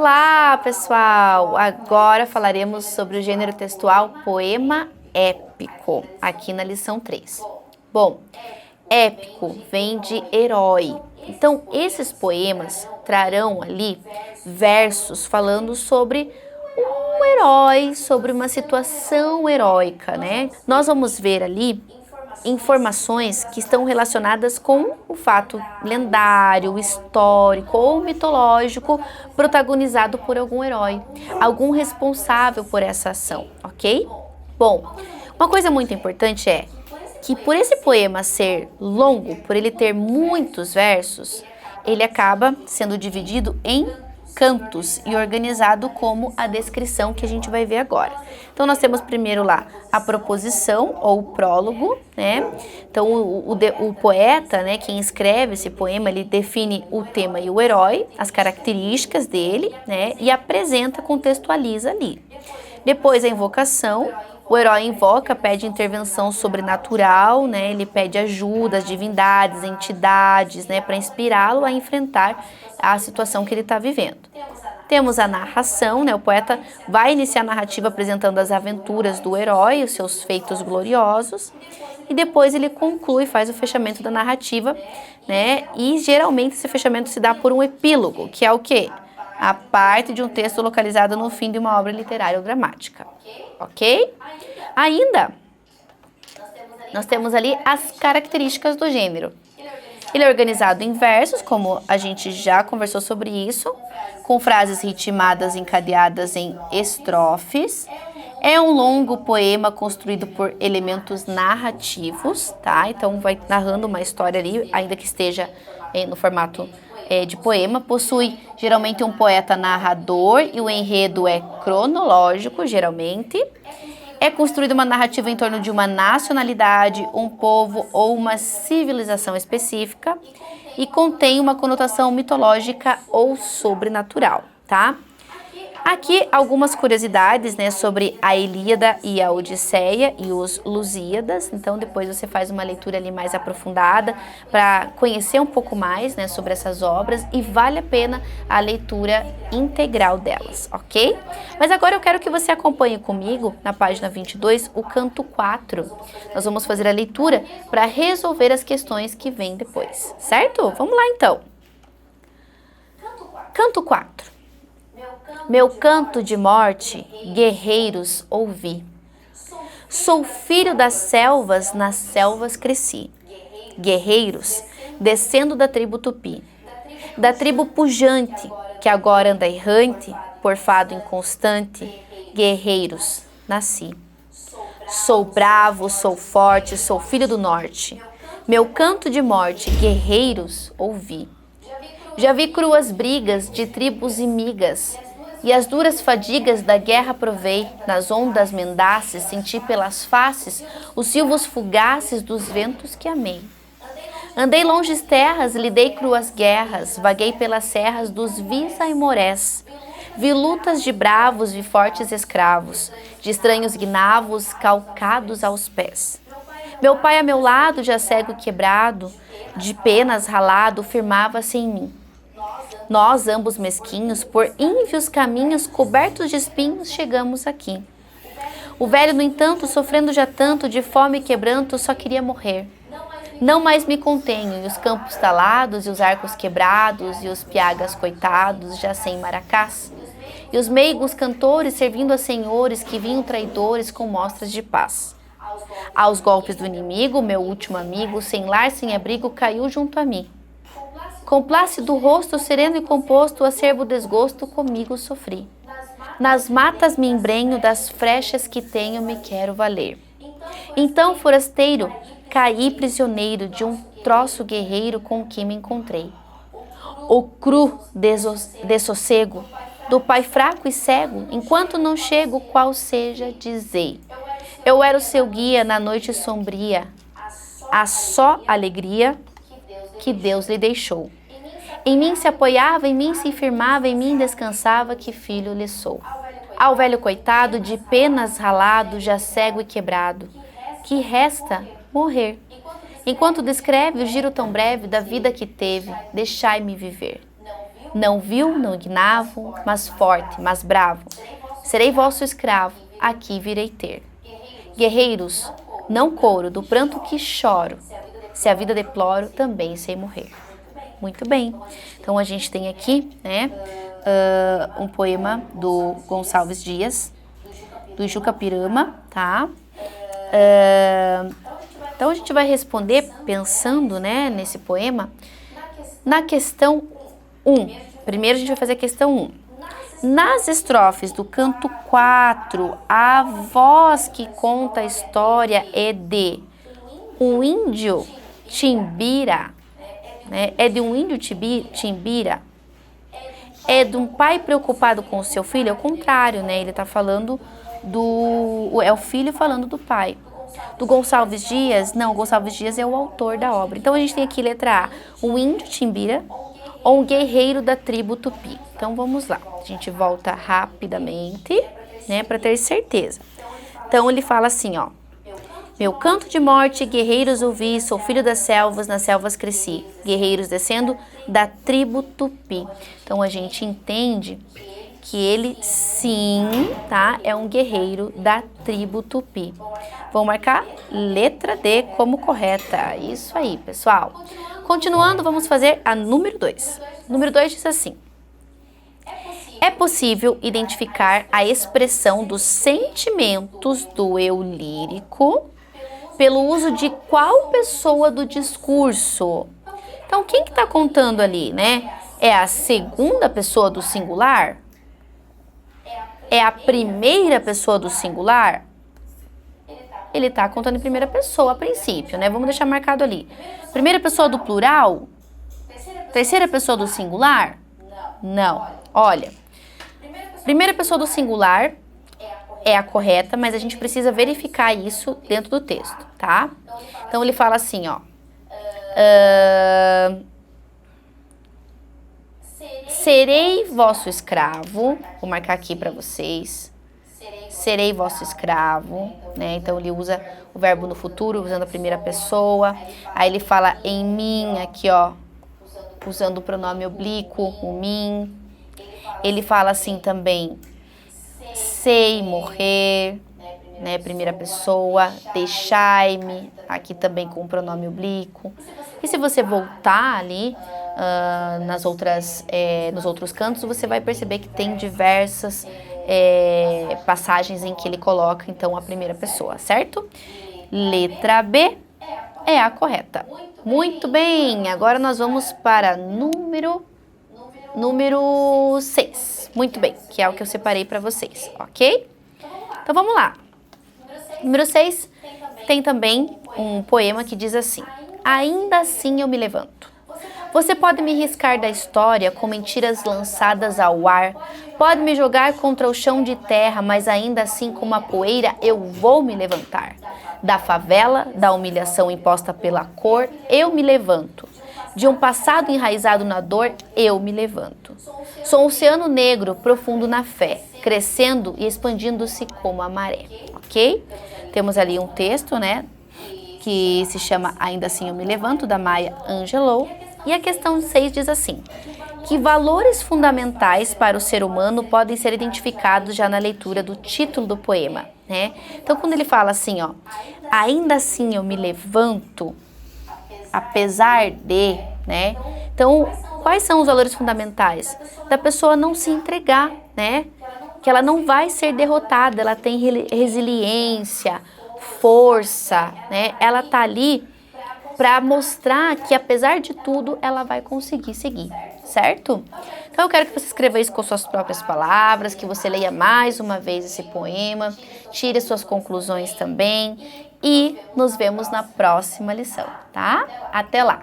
Olá, pessoal! Agora falaremos sobre o gênero textual poema épico, aqui na lição 3. Bom, épico vem de herói. Então, esses poemas trarão ali versos falando sobre um herói, sobre uma situação heróica, né? Nós vamos ver ali informações que estão relacionadas com o fato lendário, histórico ou mitológico protagonizado por algum herói, algum responsável por essa ação, ok? Bom, uma coisa muito importante é que por esse poema ser longo, por ele ter muitos versos, ele acaba sendo dividido em cantos e organizado como a descrição que a gente vai ver agora. Então, nós temos primeiro lá a proposição ou o prólogo, né? Então, o poeta, né, quem escreve esse poema, ele define o tema e o herói, as características dele, né, e apresenta, contextualiza ali. Depois, a invocação. O herói invoca, pede intervenção sobrenatural, né? Ele pede ajuda às divindades, entidades, né? Para inspirá-lo a enfrentar a situação que ele está vivendo. Temos a narração, né? O poeta vai iniciar a narrativa apresentando as aventuras do herói, os seus feitos gloriosos, e depois ele conclui, faz o fechamento da narrativa, né? E geralmente esse fechamento se dá por um epílogo, que é o quê? A parte de um texto localizado no fim de uma obra literária ou dramática, ok? Ainda, nós temos ali as características do gênero. Ele é organizado em versos, como a gente já conversou sobre isso, com frases ritmadas encadeadas em estrofes. É um longo poema construído por elementos narrativos, tá? Então vai narrando uma história ali, ainda que esteja no formato de poema. Possui geralmente um poeta narrador e o enredo é cronológico, geralmente. É construída uma narrativa em torno de uma nacionalidade, um povo ou uma civilização específica e contém uma conotação mitológica ou sobrenatural, tá? Aqui algumas curiosidades, né, sobre a Ilíada e a Odisseia e os Lusíadas. Então depois você faz uma leitura ali mais aprofundada para conhecer um pouco mais, né, sobre essas obras e vale a pena a leitura integral delas, ok? Mas agora eu quero que você acompanhe comigo na página 22 o canto 4. Nós vamos fazer a leitura para resolver as questões que vêm depois, certo? Vamos lá então. Canto 4. Meu canto de morte, guerreiros, ouvi. Sou filho das selvas, nas selvas cresci. Guerreiros, descendo da tribo Tupi. Da tribo pujante, que agora anda errante, por fado inconstante. Guerreiros, nasci. Sou bravo, sou forte, sou filho do norte. Meu canto de morte, guerreiros, ouvi. Já vi cruas brigas de tribos inimigas, e as duras fadigas da guerra provei, nas ondas mendaces senti pelas faces os silvos fugaces dos ventos que amei. Andei longes terras, lidei cruas guerras, vaguei pelas serras dos vis aimorés. Vi lutas de bravos, vi fortes escravos, de estranhos guinavos calcados aos pés. Meu pai a meu lado, já cego e quebrado, de penas ralado, firmava-se em mim. Nós, ambos mesquinhos, por ínvios caminhos cobertos de espinhos, chegamos aqui. O velho, no entanto, sofrendo já tanto, de fome e quebranto, só queria morrer. Não mais me contenho, e os campos talados, e os arcos quebrados, e os piagas coitados, já sem maracás. E os meigos cantores servindo a senhores que vinham traidores com mostras de paz. Aos golpes do inimigo, meu último amigo, sem lar, sem abrigo, caiu junto a mim. Com plácido rosto, sereno e composto, acerbo desgosto, comigo sofri. Nas matas me embrenho, das frechas que tenho me quero valer. Então, forasteiro, caí prisioneiro de um troço guerreiro com que me encontrei. O cru dessossego do pai fraco e cego, enquanto não chego, qual seja, dizei. Eu era o seu guia na noite sombria, a só alegria que Deus lhe deixou. Em mim se apoiava, em mim se firmava, em mim descansava, que filho lhe sou. Ao velho coitado, de penas ralado, já cego e quebrado, que resta morrer. Enquanto descreve o giro tão breve da vida que teve, deixai-me viver. Não vil, não ignavo, mas forte, mas bravo. Serei vosso escravo, aqui virei ter. Guerreiros, não coro, do pranto que choro. Se a vida deploro, também sei morrer. Muito bem. Então, a gente tem aqui, né, um poema do Gonçalves Dias, do Juca Pirama, tá? Então, a gente vai responder pensando, né, nesse poema, na questão 1. Primeiro, a gente vai fazer a questão 1. Nas estrofes do canto 4, a voz que conta a história é de um índio Timbira, né? É de um índio Timbira. É de um pai preocupado com o seu filho, é o contrário, né? Ele tá falando é o filho falando do pai. Do Gonçalves Dias, não, Gonçalves Dias é o autor da obra. Então, a gente tem aqui letra A, um índio Timbira ou um guerreiro da tribo Tupi. Então, vamos lá. A gente volta rapidamente, né, para ter certeza. Então, ele fala assim, ó. Meu canto de morte, guerreiros ouvi, sou filho das selvas, nas selvas cresci. Guerreiros descendo da tribo Tupi. Então, a gente entende que ele, sim, tá, é um guerreiro da tribo Tupi. Vamos marcar letra D como correta. Isso aí, pessoal. Continuando, vamos fazer a número 2. Número 2 diz assim. É possível identificar a expressão dos sentimentos do eu lírico pelo uso de qual pessoa do discurso? Então, quem que tá contando ali, né? É a segunda pessoa do singular? É a primeira pessoa do singular? Ele tá contando em primeira pessoa a princípio, né? Vamos deixar marcado ali. Primeira pessoa do plural? Terceira pessoa do singular? Não. Olha, primeira pessoa do singular é a correta, mas a gente precisa verificar isso dentro do texto, tá? Então, ele fala assim, ó. Serei vosso escravo. Vou marcar aqui para vocês. Serei vosso escravo, né? Então, ele usa o verbo no futuro, usando a primeira pessoa. Aí, ele fala em mim, aqui, ó, usando o pronome oblíquo, o mim. Ele fala assim também, sei morrer, né? Primeira pessoa, deixai-me, aqui também com o pronome oblíquo. E se você voltar ali nos outros cantos, você vai perceber que tem diversas passagens em que ele coloca, então, a primeira pessoa, certo? Letra B é a correta. Muito bem, agora nós vamos para número 6. Muito bem, que é o que eu separei para vocês, ok? Então, vamos lá. Número 6 tem também um poema que diz assim. Ainda assim eu me levanto. Você pode me riscar da história com mentiras lançadas ao ar. Pode me jogar contra o chão de terra, mas ainda assim como a poeira eu vou me levantar. Da favela, da humilhação imposta pela cor, eu me levanto. De um passado enraizado na dor, eu me levanto. Sou um oceano negro, profundo na fé, crescendo e expandindo-se como a maré, ok? Temos ali um texto, né, que se chama Ainda Assim Eu Me Levanto, da Maya Angelou. E a questão 6 diz assim, que valores fundamentais para o ser humano podem ser identificados já na leitura do título do poema, né? Então, quando ele fala assim, ó, ainda assim eu me levanto, apesar de, né? Então, quais são os valores fundamentais? Da pessoa não se entregar, né? Que ela não vai ser derrotada, ela tem resiliência, força, né? Ela tá ali para mostrar que, apesar de tudo, ela vai conseguir seguir, certo? Então, eu quero que você escreva isso com suas próprias palavras, que você leia mais uma vez esse poema, tire suas conclusões também e nos vemos na próxima lição, tá? Até lá!